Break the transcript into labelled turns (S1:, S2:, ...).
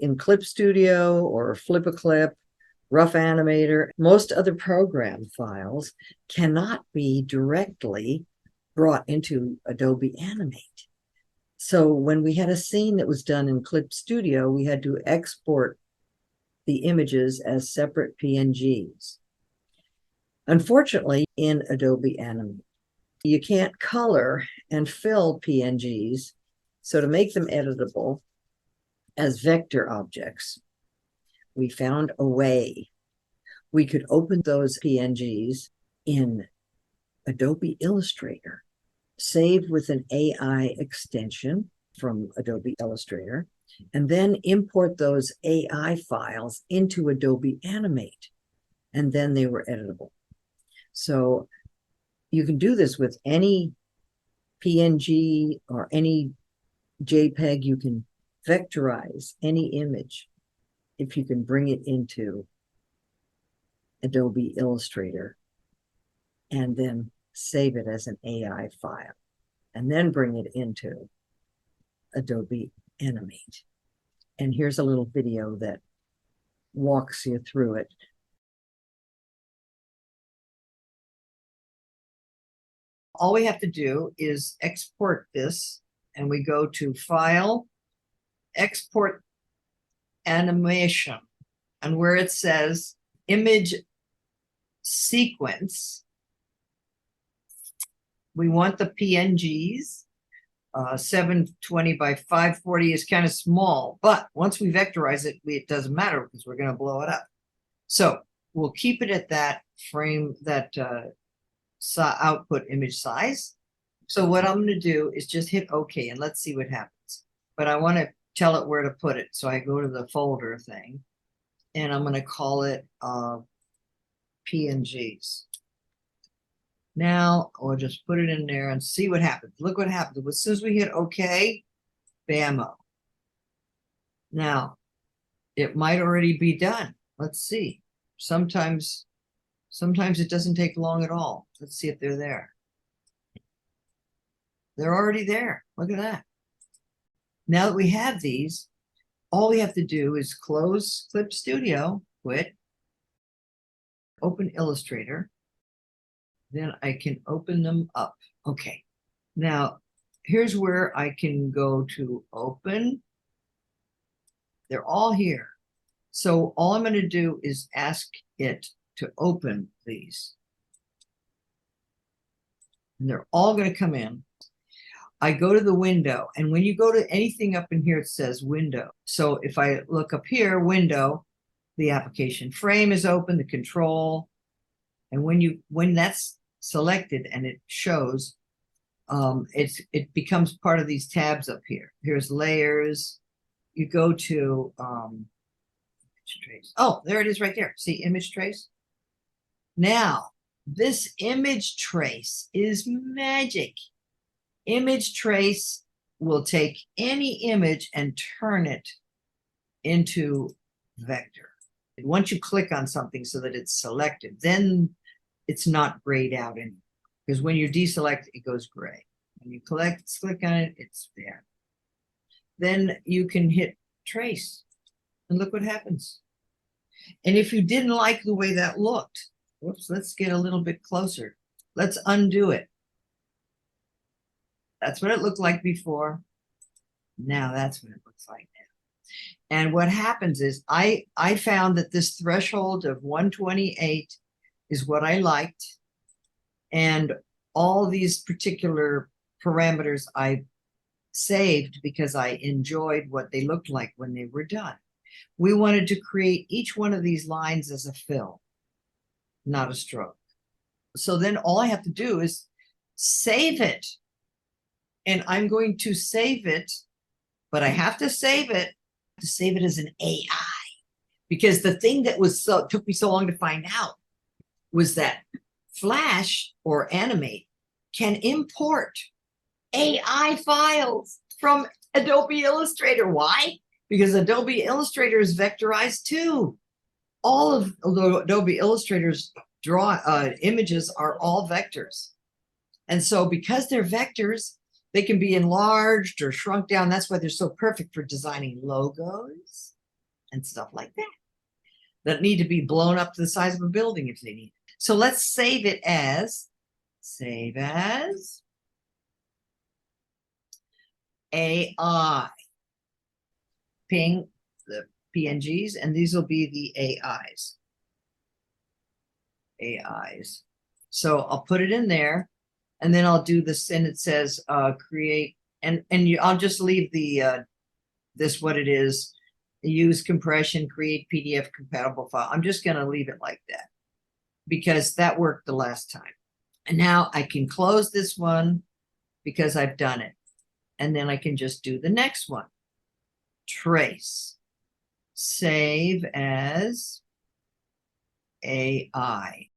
S1: In Clip Studio or Flip-a-Clip, Rough Animator, most other program files cannot be directly brought into Adobe Animate. So when we had a scene that was done in Clip Studio, we had to export the images as separate PNGs. Unfortunately, in Adobe Animate, you can't color and fill PNGs. So to make them editable as vector objects, we found a way. We could open those PNGs in Adobe Illustrator, save with an AI extension from Adobe Illustrator, and then import those AI files into Adobe Animate, and then they were editable. So you can do this with any PNG or any JPEG. You can vectorize any image if you can bring it into Adobe Illustrator and then save it as an AI file and then bring it into Adobe Animate. And here's a little video that walks you through it. All we have to do is export this, and we go to File, Export Animation, and where it says Image Sequence, we want the PNGs. 720 by 540 is kind of small, but once we vectorize it, it doesn't matter because we're going to blow it up. So we'll keep it at that frame, that output image size. So what I'm going to do is just hit OK and let's see what happens. But I want to tell it where to put it. So I go to the folder thing and I'm going to call it PNGs. Now we'll just put it in there and see what happens. Look what happens. As soon as we hit OK, bammo. Now it might already be done. Let's see. Sometimes it doesn't take long at all. Let's see if they're there. They're already there. Look at that. Now that we have these, all we have to do is close Clip Studio, quit, open Illustrator. Then I can open them up. Okay. Now, here's where I can go to open. They're all here. So all I'm going to do is ask it to open these. And they're all going to come in. I go to the window, and when you go to anything up in here, it says window. So if I look up here, window, the application frame is open, the control, and when that's selected and it shows, it becomes part of these tabs up here. Here's layers. You go to image trace. Oh, there it is right there. See image trace? Now, this image trace is magic. Image trace will take any image and turn it into vector. Once you click on something so that it's selected, then it's not grayed out anymore. Because when you deselect, it goes gray. When you click on it, it's there. Then you can hit trace, and look what happens. And if you didn't like the way that looked, whoops, let's get a little bit closer. Let's undo it. That's what it looked like before. Now that's what it looks like now. And what happens is I found that this threshold of 128 is what I liked. And all these particular parameters I saved because I enjoyed what they looked like when they were done. We wanted to create each one of these lines as a fill, not a stroke. So then all I have to do is save it. And I'm going to save it, but I have to save it as an AI. Because the thing that took me so long to find out was that Flash or Animate can import AI files from Adobe Illustrator. Why? Because Adobe Illustrator is vectorized too. All of Adobe Illustrator's images are all vectors. And so because they're vectors, they can be enlarged or shrunk down. That's why they're so perfect for designing logos and stuff like that that need to be blown up to the size of a building if they need. So let's save it as, AI. Ping the PNGs, and these will be the AIs. So I'll put it in there, and then I'll do this, and it says create, and I'll just leave the this what it is. Use compression, create PDF compatible file. I'm just going to leave it like that because that worked the last time. And now I can close this one because I've done it. And then I can just do the next one. Trace. Save as AI.